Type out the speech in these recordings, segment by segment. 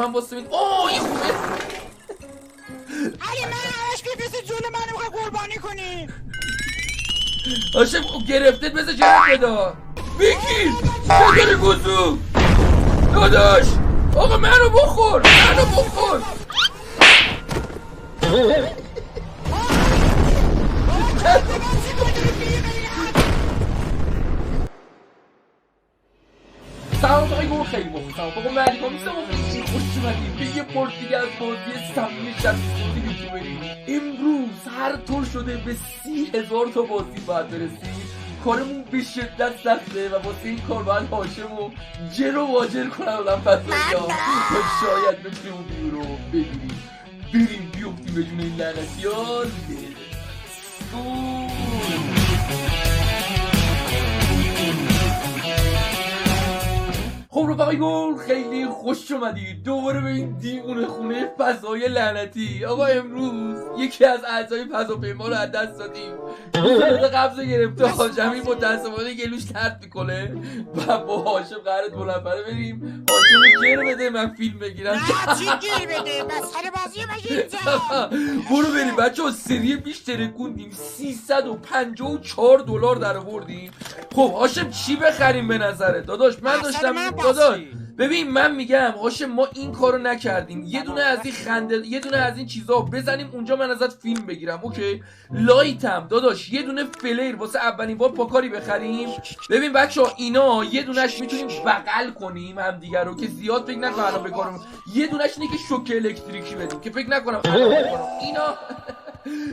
من واسه این این خوبه علی من همش بفرست جلو منو میخوای قربانی کنی. هاشم گرفتت بذار جرم بدا بگیر چطوری بزرگ داداش آقا منو بخور سلام آقای گروه خیلی مخلصم بابا مردم میستم خیلی خوش اومدیم به یه بار دیگه از بازی سمی شخصی یوتیوبری. امروز هر طور شده به 30,000 تا بازی باید برسیم. کارمون به شدت سخته و واسه این کار باید هاشمو جر و واجر کنم آدم فضایی تا شاید بتونیم اون ویو رو بگیریم. بریم بیفتیم به جون این لعنتی ها. خب رفقای گل خیلی خوش اومدید دوباره به این دیوونه خونه فضای لعنتی. آقا امروز یکی از اعضای فضاپیما رو از دست دادیم. قبض گرفته هاشمی متاسفانه گلوش درد میکنه و با هاشم قراره 2 نفره بریم هاشم رو گیر بده من فیلم بگیرم. نه چی گیر بده مسخره بازی مگه اینجا. برو بریم بچه‌ها سری بیشتر کندیم $354 در آوردیم. خب هاشم چی بخریم به نظرت داداش؟ من داشتم داداش ببین من میگم هاشم ما این کارو نکردیم یه دونه از این خنده یه دونه از این چیزا بزنیم اونجا من ازت فیلم بگیرم. اوکی لایتم داداش یه دونه فلیر واسه اولین بار پاکاری بخریم. ببین بچه‌ها اینا یه دونهش میتونیم بغل کنیم هم دیگه رو که زیاد فکر نکنم الان بکارم. یه دونهش اینه که شوک الکتریکی بدیم که فکر نکنم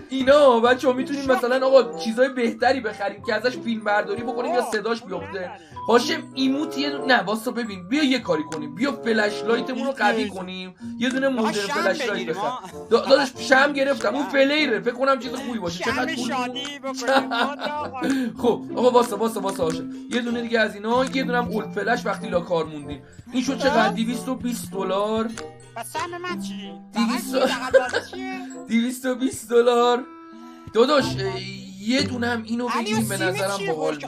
اینا بچه‌ها میتونیم مثلا آقا چیزای بهتری بخریم که ازش فیلم برداری بکنیم یا صداش بیفته. هاشم ایموت نه واسه ببین بیا یه کاری کنیم بیا فلش لایتمون رو قوی کنیم یه دونه مدل فلش لایت بخر. داداش شم گرفتم اون فلیره فکر کنم چیز خوبی باشه. چقدر شادی بکنیم. خب آقا واسه هاشم یه دونه دیگه از اینا یه دونه هم اولد فلش وقتی لا کار موندیم. این شد چقدر $220. سهم من چی؟ $220 داداش یه دونه هم اینو بگیریم به نظرم باحال میشه.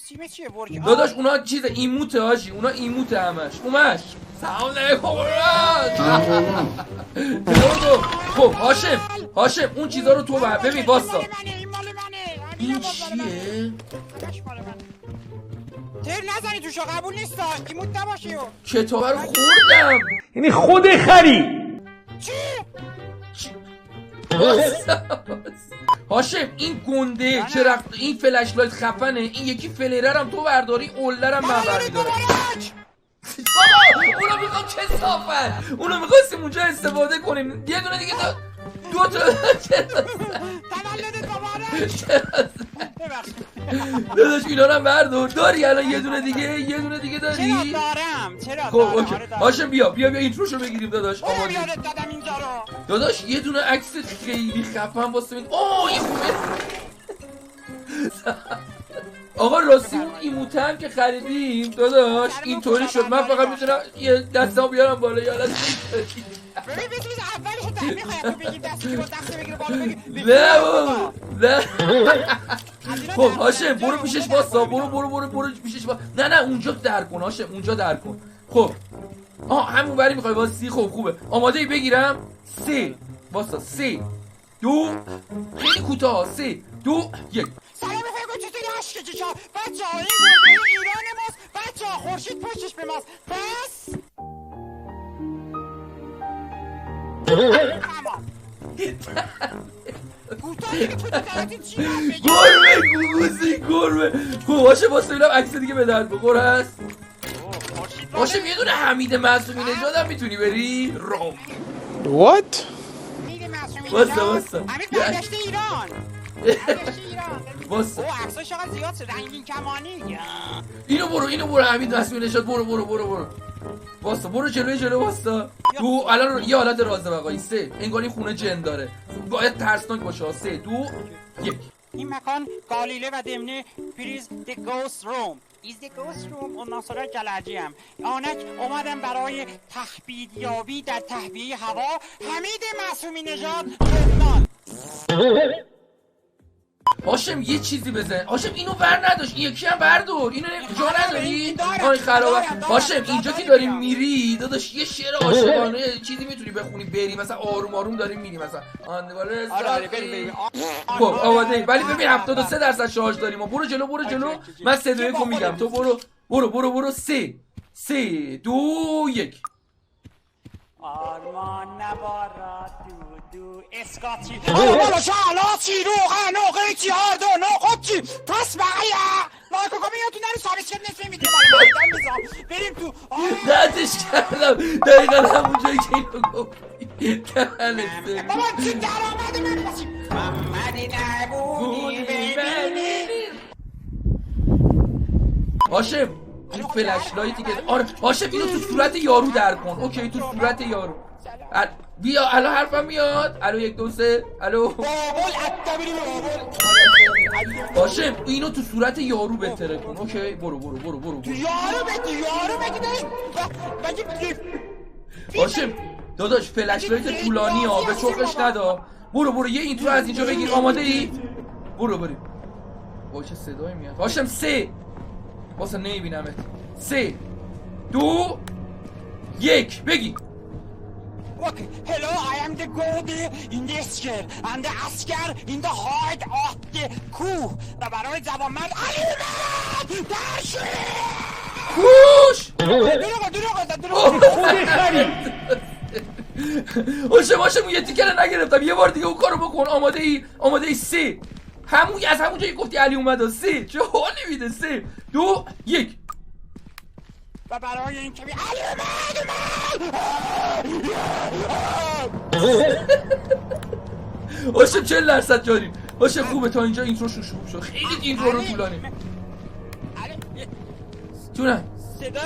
سیمه چیه برج؟ داداش اونا چیز ایموته هاشی اونا ایموته همش اومش سلام علیکم. خب هاشم اون چیزا رو تو ببین واسا این چیه؟ تر نزنی توشو قبول نیستا ایموت نباشی. کتاب رو خوردم یعنی خود خری چی؟ هاشم این گنده چرا این فلش لایت خفنه این یکی فلیرر هم تو برداری اولر هم من برمیدارم. بابا اونو میخوام چه صافت اونو میخواستیم اونجا استفاده کنیم. یه دونه دیگه دو تا تولدت مبارک. داداش اینا رو هم بردار. داری الان یه دونه دیگه داری؟ چرا دارم خب اوکی هاشم بیا اینتروشو بگیریم داداش. آماده یادت دادم اینجا رو داداش یه دونه عکس خیلی خفن واسه این خوبه. آقا راستی اون ایموته هم که خریدیم داداش اینطوری شد من فقط میتونم یه دستم بیارم بالا یا ببین اولش تعمیر خواهد بگیم دستی رو دسته بگیر بالا بگیر نه خب هاشم برو پیشش باسا برو پیشش باسا. نه اونجا در کن هاشم اونجا در کن. خب همون بری میخوای واسی. خب خوبه آماده ای بگیرم 3 باسا 3 2 خیلی کوتاه 3 2 1. سلام بفرمایید چطوری عشق چشا بچه‌ها این گربه ایران ماست بچه‌ها خورشید پشتش به ماست بس گربه خب باشه واسه ببینم عکس دیگه به درد بخور هست. باشه یه دونه حمید معصومی نژاد هم میتونی بری روم. What؟ واسه حمید برگشته ایران واسه عکساش چقدر زیاد رنگین کمانی. اینو برو حمید معصومی نژاد برو واسه برو جلو واسه. تو الان یه حالت راز بقایی 3 انگاری خونه جن داره باید ترسناک باشه 3 2 1. این مکان گالیله و دمنه پریز The Ghost Room Is The Ghost Room و ناصر جلجی هم آنک اومدم برای تهدیدیابی در تهویه هوا حمید معصومی نژاد لبنان. هاشم یه چیزی بزن. هاشم اینو بر نداشت، این یکی هم بردار. اینو جا نداری؟ آی خرابه. هاشم اینجا که داری میری داداش یه شعر عاشقانه چیزی میتونی بخونی بری مثلا آروم آروم داری میری مثلا آندواره. آره بریم. خب آماده ای. ولی ببین 73% شارژ داریم. برو جلو. من 3 2 1 میگم تو برو 3 2 1. آرمان نبارد دو اسکاتی بالا شالاتی روغن و قیچی هاردو نقاطی پس بقیه لایکو کامیاتون نری سابسکرایب نصفه میدیم بریم تو قطعش کردم دقیقا همون جایی که اینو گفتی دهنه بابا چی درآمد من باشی محمدی نبودی ببینی هاشم این فلش لایتی که آره هاشم اینو تو صورت یارو در کن. اوکی تو صورت یارو بیا الان حرفم میاد. الو 1 2 3 الو بابل اتبری بابل هاشم اینو تو صورت یارو بهتره کن. اوکی برو یارو بگی داشت هاشم داداش فلش لایت طولانی ها به چوخش ندا. برو یه اینترو از اینجا بگیر. آماده ای؟ بریم. با چه صدایی میاد هاشم 3 واسه نمیبینمت 3 2 1 بگی. Okay, hello, I am the gold in the scale and the asker in the heart of the coup. و برای جوانمرد علیمرد درشی کوش خود هاشم یه تیکر نگرفتم. یه بار دیگه اون کارو بکن. آماده ای 3 از همون جایی گفتی علی اومد 3 چه حالی میده 3 2 1 و برای این کمی هاشم 40% جاریم. هاشم خوبه تا اینجا اینترو شروع شد. خیلی اینترو رو طولانی جونم صدا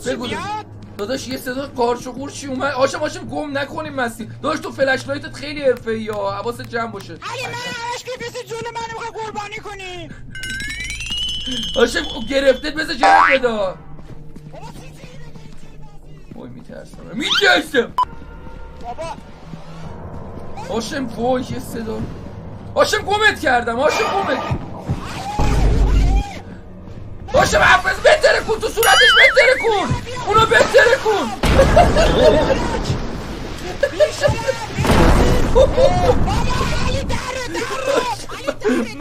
چی بیاد؟ داداش یه صدا قارچ و قورچی اومد. هاشم گم نکنیم مستی. داداش تو فلش لایتت خیلی حرفه‌ای ها حواست جمع باشه. علی من همش که پیسی جون من میخوای قربانی کنی. هاشم گرفته بذار جرف بدا. وای میترسم بابا هاشم وای یه صدا. هاشم گمت کردم. هاشم حفظ بهتره کن تو صورتش بهتره کن. اونو بهتره کن.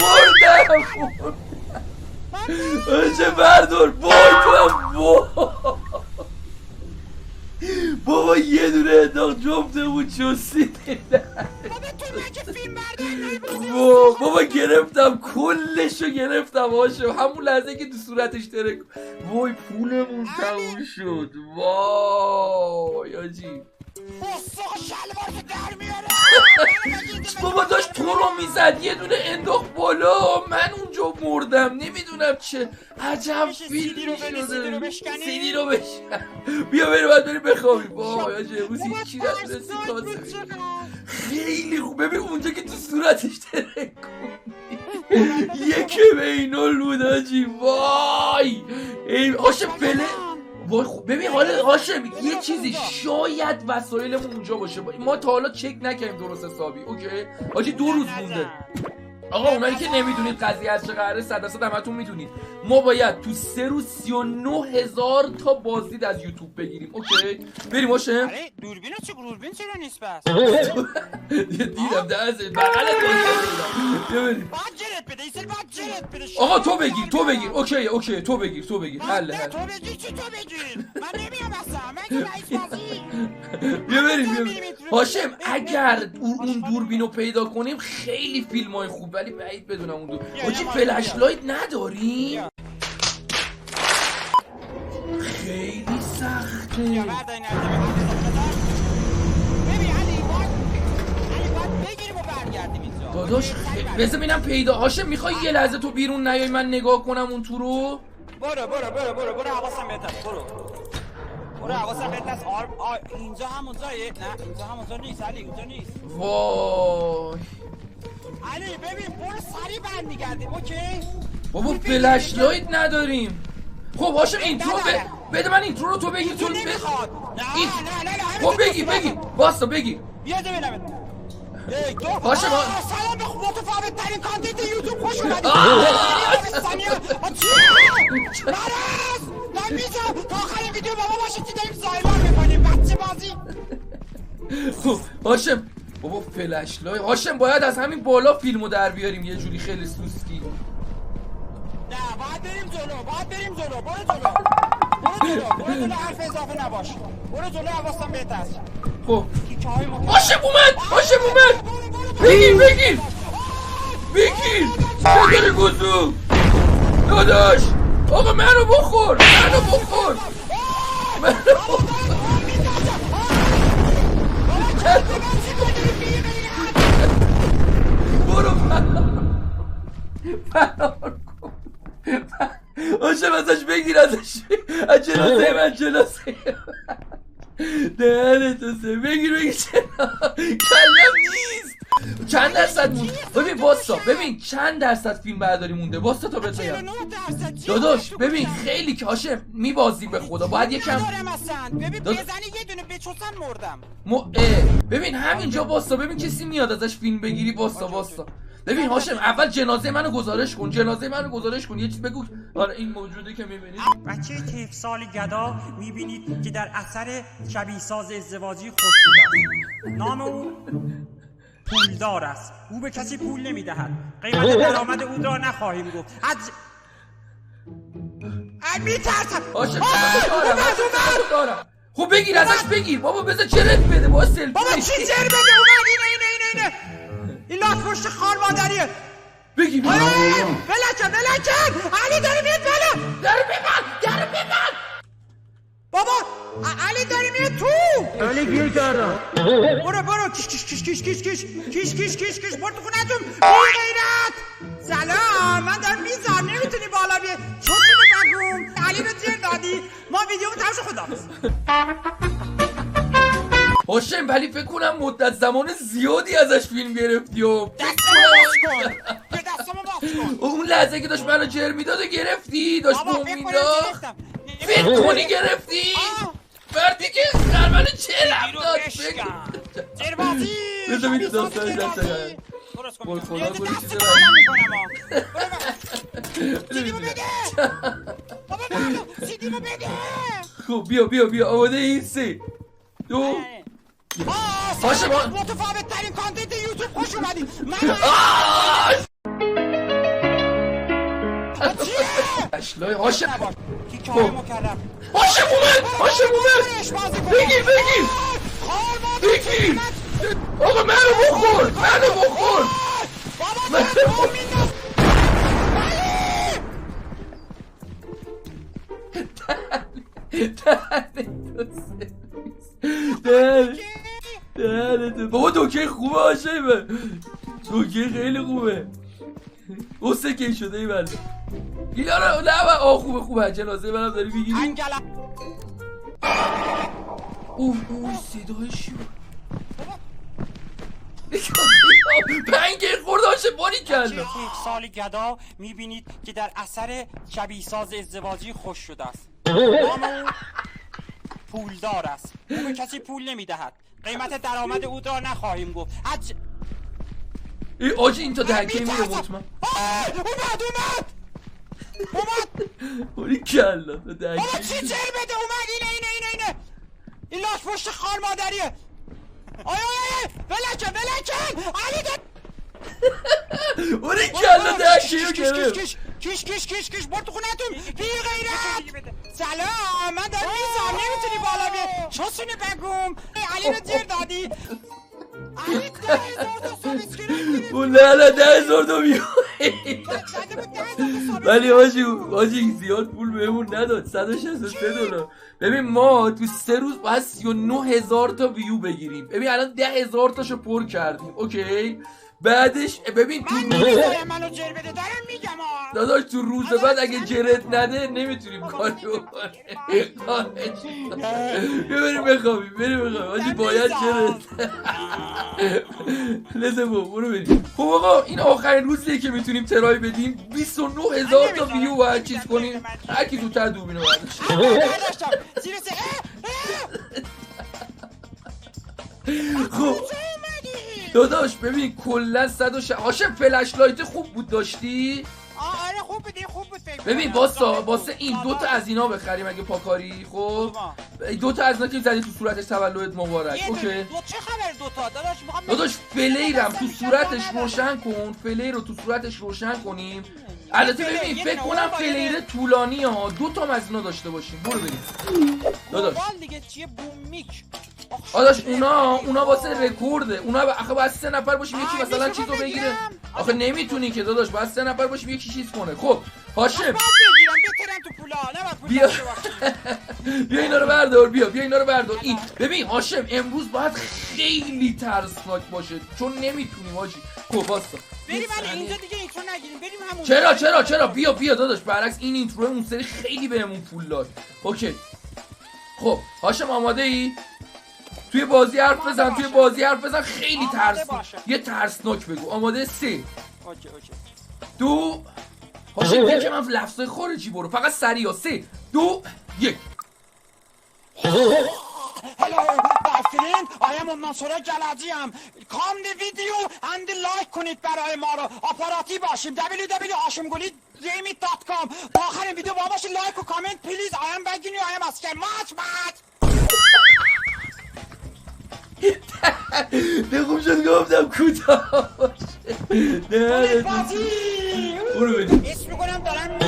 مردم هاشم بردار. وای بابا یه دونه انداخت جفته بود چوسید. بابا گرفتم کلشو گرفتم هاشم همون لحظه که تو صورتش ترک. وای پولمون تموم شد. وای آجی بابا داشت تو رو میزد یه دونه انداخت بالا من اونجا مردم. نمیدونم چه عجب فیلمی شده. سیدی رو بشکن بیا بریم بخوابیم. وای آجی امروز هیچی نتونستی تازه خیلی خوب. ببین اونجا که تو صورتش ترک کنی یکی بینال بود آجی. وای هاشم پله. وای خوب ببین حالا هاشم یه چیزی شاید وسایلمون اونجا باشه. ما تا حالا چک نکنیم درست حسابی. اوکی آجی 2 روز مونده. آقا اونایی که نمیدونید قضیه از چه قراره 100% همتون میدونید. ما باید تو 3 روز 39,000 تا بازدید از یوتیوب بگیریم. اوکی بریم هاشم. آره دوربین چرا نیست بس؟ دیدم دست بغل بریم. بعد جرت بده آقا تو بگیر. اوکی تو بگیر حل تو بگیر من نمیام اصلا من که رئیس بازی. بیا بریم هاشم اگر اون دوربینو پیدا کنیم خیلی فیلمای خوب ولی بعید بدونم اون دور. آجی فلش لایت نداریم. خیلی سخته. ببین علی باید بگیریم و برگردیم اینجا. داداش بذار ببینم پیدا. هاشم میخوای یه لحظه تو بیرون نیای من نگاه کنم اون تو رو. برو حواسم بهت هست. برو حواسم بهت هست. اینجا همونجایه. نه اینجا همونجا نیست علی اونجا نیست. وای علی ببین برو سریع برمیگردیم. اوکی بابا فلش لایت نداریم. خب هاشم اینترو بده من اینترو رو تو بگیر. نمیخواد. نه خب بگی واسه بگیر. بیا ببینم یک دو هاشم سلام به متفاوت ترین کانتنت یوتیوب خوش اومدید مرز من میزم تا آخرین ویدیو بابا باشید که داریم زایمان میکنیم بچه بازی. خب هاشم بابا فلش لای هاشم باید از همین بالا فیلمو در بیاریم یه جوری خیلی سوسکی. نه باید بریم جلو برو جلو حرف اضافه نباش برو جلو حواستم بهت هست. خب هاشم اومد بگیر بدر گوزو داداش آقا منو بخور برو فرار کن هاشم ازش بگیر از جنازه من دهنتو بگیر کلم نیست. چند درصد مونده ببین باستا ببین چند درصد فیلم برداری مونده باستا تا بهت بگم داداش ببین خیلی که هاشم میبازیم به خدا باید یکم ببین بزنی یه دونه بچوسن مردم ببین همینجا باستا ببین کسی میاد ازش فیلم بگیری باستا ببین هاشم اول جنازه منو گزارش کن یه چیز بگو. آره این موجوده که میبینید بچه تیف سال گدا میبینید که در اثر شبیه ساز ازدواجی خوش شده است. نام او پولدار است. او به کسی پول نمیدهد. قیمت درآمد او را نخواهیم گفت. میترسم. هاشم دارم خب بگیر ازش بگیر بابا بذار چرت بده با سلفی بابا چی چر بده اومد اینه این لاک پشت خار مادریه بگیر ولکن علی داری میاد بالا در ببند بابا علی داری میاد تو علی گیر کردم. برو کش برو تو خونتون بی غیرت. سلام من دارم میزم نمیتونی بالا بیای چوسی بگم علی رو جر دادی ما ویدیو تماشا خداحافظ. هاشم ولی فکر کنم مدت زمان زیادی ازش فیلم گرفتی و دستمو باز کن اون لحظه که داشت منو جر میداد گرفتی داشت بوم میداد فکر کنی گرفتی مردی که در منو جر داد جربازی بذار میدو داستانی دست برو خدا برو چیز سیدیمو بده بابا سیدیمو بده. خب بیا آماده این 3 2 هاشم متفاوت ترین کانتنت یوتیوب خوش اومدید اشلای هاشم مکرم هاشم اومد بگیر آقا منو بخور بابا دوکه خوبه هاشم دوکه خیلی خوبه قصه که شده ای بله اینا نه خوبه جنازه منم داری میگیری اوه صدای شو پنگه خورده هاشه باری کلا. یک سال گدا میبینید که در اثر شبیه ساز ازدواجی خوش شده است. نام او پولدار است. او به کسی پول نمیدهد. قیمت درآمد او را نخواهیم گفت. ای آجی این تا دهکه میره مطمئن اومد باری کلا تا دهکه بابا چی چر بده اومد اینه این لاک پشت خار مادریه آی ولکن علی داد باری کلا دهکه رو گرفت کش برو تو خونتون بی غیرت. سلام من دارم میزم نمیتونی بالا بیای چوسینو بگم علی رو جر دادی علی 10,000 تا سابسکرایب اون نه 10,000 تا ولی حاجی زیاد پول بهمون نداد 163 دلار. ببین ما تو 3 روز باید 39,000 تا ویو بگیریم. ببین الان 10,000 تاشو پر کردیم اوکی بعدش ببین تو منو جر بده دارم میگم داداش تو روز بعد اگه جرت نده نمیتونیم کاری بکنیم بریم بخوابیم حاجی باید جرت لازم برو بریم. خب آقا این آخرین روزیه که میتونیم ترای بدیم 29,000 تا ویو باید چیز کنیم هر کی زودتر دوربینو برداشت خب داداش ببین کلا 160 هاشم فلش لایت خوب بود داشتی؟ آره خوب بود فکر ببین واسه این دوتا از اینا بخریم اگه پاکاری. خب دوتا از اینا که زدی تو صورتش تولدت مبارک. اوکی چه خبر دوتا داداش فلیرم تو صورتش روشن کن. فلیر رو تو صورتش روشن کنیم. البته ببین فکر کنم فلیر طولانی ها دوتا از اینا داشته باشیم. برو بریم داداش. دیگه چیه بومیک داداش اونا واسه رکورده. اونا آخه باید 3 نفر باشیم یکی مثلا چیزو بگیره. آخه نمیتونی که داداش باید 3 نفر باشیم یکی چیز کنه. خب هاشم بیا بیا اینا رو بردار. بیا اینا رو بردار. این ببین هاشم امروز باید خیلی ترسناک باشه چون نمیتونیم حاجی. خب واسه بریم اینجا دیگه اینترو نگیریم بریم همون. چرا بیا داداش برعکس این اینترو اون سری خیلی بهمون پول داد. اوکی خب هاشم آماده ای؟ توی بازی حرف بزن خیلی یه ترسناک بگو. آماده 3 اوکی 2 هاشم یکم هم لفظای خارجی برو فقط سریع. 3 2 1 Hello, my friend. I am منصور جلدی ام. Come the video and like کنید برای ما رو. آپاراتی باشیم. www.hashimguli.com. تا آخر ویدیو با باشید. لایک و کامنت پلیز. I am begging you. I am asking much. نه خوب شد گفتم کوتاه باشه. نه برو بریم. اسم میکنم دارم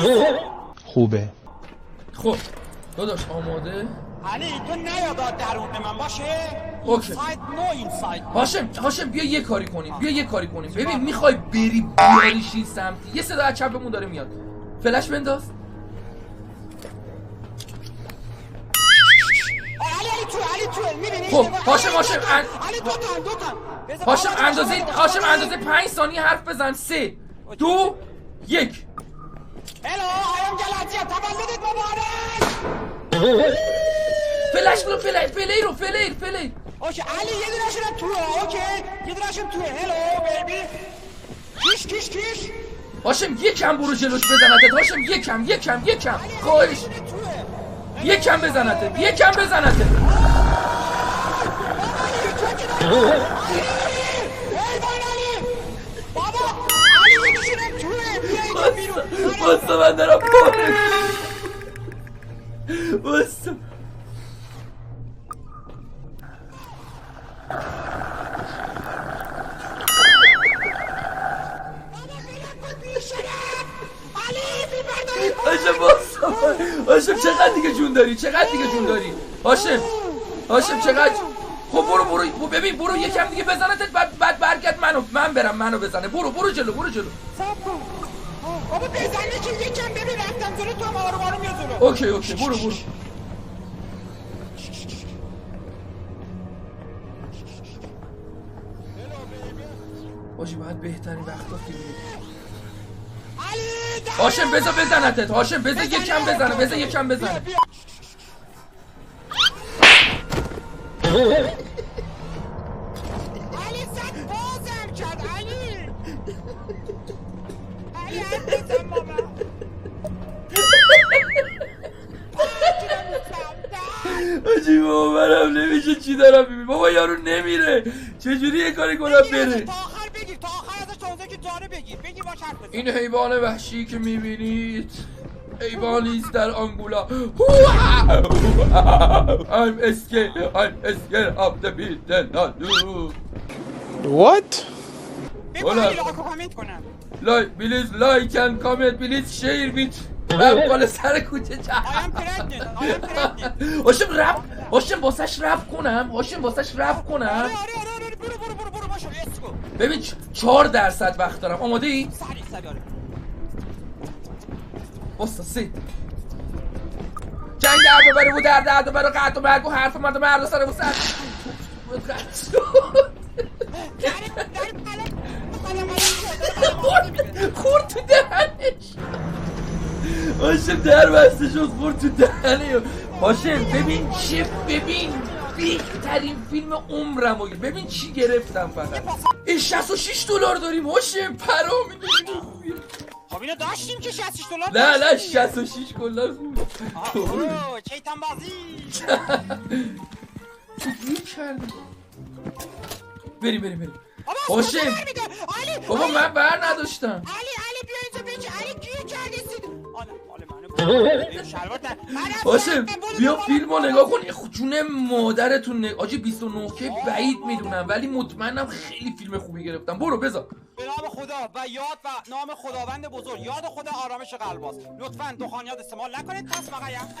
خوبه. خب داداش آماده؟ علی تو نیاد درون من باشه. اوکی هاشم بیا یه کاری کنیم. ببین میخوای بری بیاریش این سمتی. یه صدا از چپمون داره میاد. فلش بنداز. علی تو میبینی؟ خب هاشم اندازه 5 ثانیه حرف بزن. 3 2 1 هلو آیم جلدی تولدت مبارک. فلیر اوکی علی یه دونشون توه. اوکی یه دونشون توه. هلو بیبی کیش هاشم یکم برو جلوش بزنتت. هاشم یکم خواهش یکم بزنتت. باستا من دارم باستا هاشم چقدر دیگه جون داری؟ هاشم چقدر؟ خب برو ببین برو یکم دیگه بزنتت بعد برگرد منو بزنه. برو جلو بابا بزنه که یکم ببین رفتم جلو تو هم آروم میاد جلو. اوکی برو باید بهترین وقتا فیلم هاشم بذار بزنتت. هاشم بذار یکم بزنه. علی صد بازم کرد. علی حد بزن بابا. آجی بابا منم نمیشه چی دارم میبینم. بابا یارو نمیره چجوری یه کاری کنم بره؟ تا آخر ازش توضیح که داره بگیر باش حرف بزن. این حیوان وحشی که میبینید حیوانی است در آنگولا. I'm scared of the beaten. What? بگو علی لایک و کامنت کنم. لایک and comment please share with من بالا سر کوچه I am pregnant. هاشم واسش رپ کنم. آره برو باشو اسکو. ببین 4% وقت دارم. آماده ای؟ سریع آره. واسه 3 جنگ درد ببره و درد ببره قطع و مرگ و حرف مرد سر و سر خورد تو دهنش. هاشم در بسته شد خورد تو دهنه. هاشم ببین بهترین فیلم عمرمو ببین چی گرفتم فقط. این $66 داریم هاشم پرامی. خب اینو داشتیم که $66. نه $66 خوب. چیتن بازی چجوری کردی؟ بریم هاشم علی بابا من بر نداشتم. علی بیا اینجا بچه علی گیر کردی سید منو شلوار هاشم بیا فیلمو نگاه کن. جون مادرتون آجی 29 که بعید میدونم ولی مطمئنم خیلی فیلم خوبی گرفتم. برو بذار. به نام خدا و یاد و نام خداوند بزرگ یاد خدا آرامش قلباست. لطفاً دخانیات استعمال نکنید. پس مقایم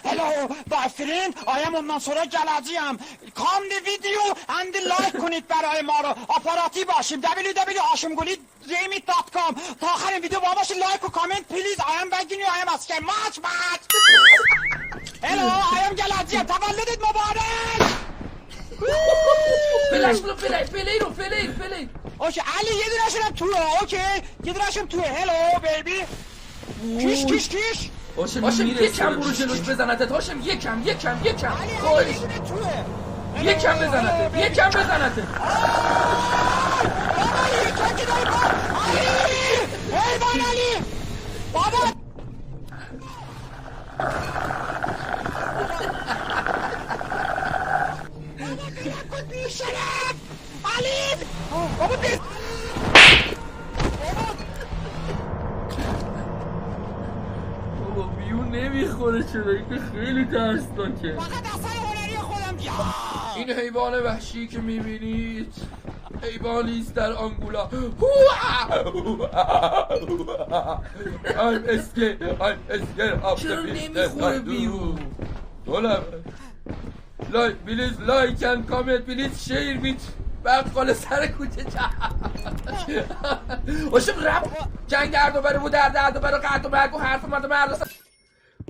Hello my friend I am منصور جلدی ام. کام دی ویدیو اند لایک کنید برای ما رو آپاراتی باشیم. www.hashimguli.com تا آخرین ویدیو با باشید. لایک و کامنت پلیز. I am begging you I am asking much Hello I am جلدی ام. تولدت مبارک. فلی اوکی علی یه دونشونم توه. اوکی یه دونشم توه. هلو بیبی کیش هاشم یکم برو جلوش بزنتت. هاشم یکم خواهش یکم بزنتت حیوان علی بابا بیشرف علی بابا بیو نمیخوره. چرا این خیلی ترسناکه. فقط اثر هنری خودم این حیوان وحشی که میبینید حیوانی است در آنگولا. I'm scared of the beast. چرا نمیخوره بیو؟ پلیز لایک and comment پلیز شیر بیت بقال سر کوچه هاشم رب جنگ درد و بره و درد و بره قطع و برگ و حرف مرد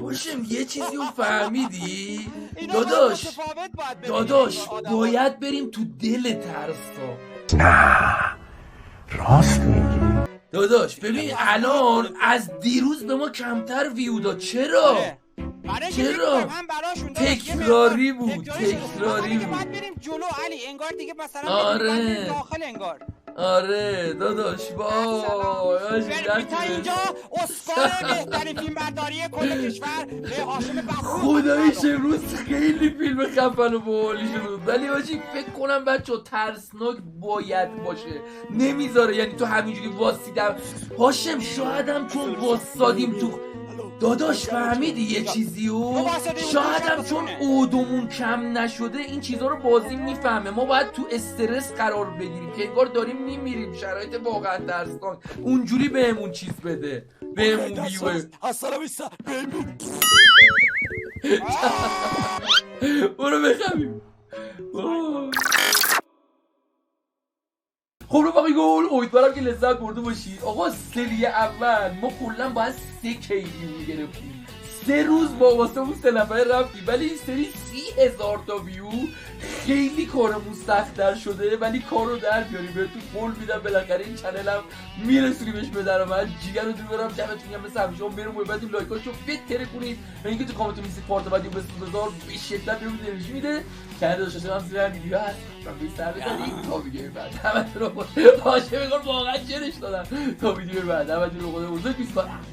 هاشم یه چیزی رو فهمیدی؟ داداش باید بریم تو دل ترسا. نه راست میگی. داداش ببین الان از دیروز به ما کمتر ویو داد. چرا؟ تکراری بود. باید بریم جلو علی انگار دیگه مثلا داخل انگار. آره داداش وای تا اینجا اسکار بهترین فیلم برداری کل کشور به هاشم خداییش امروز خیلی فیلم خفن و باحالی شد. ولی حاجی فکر کنم بچه ترسناک باید باشه. نمیذاره یعنی تو همینجوری واسیدم. هاشم شایدم چون واسادیم تو داداش فهمیدی یه چیزیو؟ شایدم چون اودمون کم نشده این چیزا رو بازی میفهمه. ما باید تو استرس قرار بگیریم که انگار داریم میمیریم. شرایط واقعا ترسناک. اونجوری بهمون چیز بده. بهمون ویوه. برو بخوابیم. خب رفقای گل امیدوارم که لذت برده باشید. آقا سری اول ما کلا باید 3 کی ویو گرفتیم. 3 روز با واسه اون 3 نفر رفتیم ولی این سری 30,000 تا ویو. خیلی کارمون سخت‌تر شده ولی کارو در بیاریم. بهتون قول میدم بالاخره این چنلم میرسونیمش به درآمد. جیگر رو دور برم دمتون گرم. مثل همیشه بریم و بعد لایکاشو بتره کنید و اینکه تو کامنت میسید پارت بعدی بذار به شدت بهمون انرژی میده. چنل داشته هم زیر ویدیو هست. من سر بزنید تا ویدیو بعد. همتون رو باشه بگم واقعا چرش دادم. تا ویدیو بعد همتون رو خدا بزرگ میسپارم.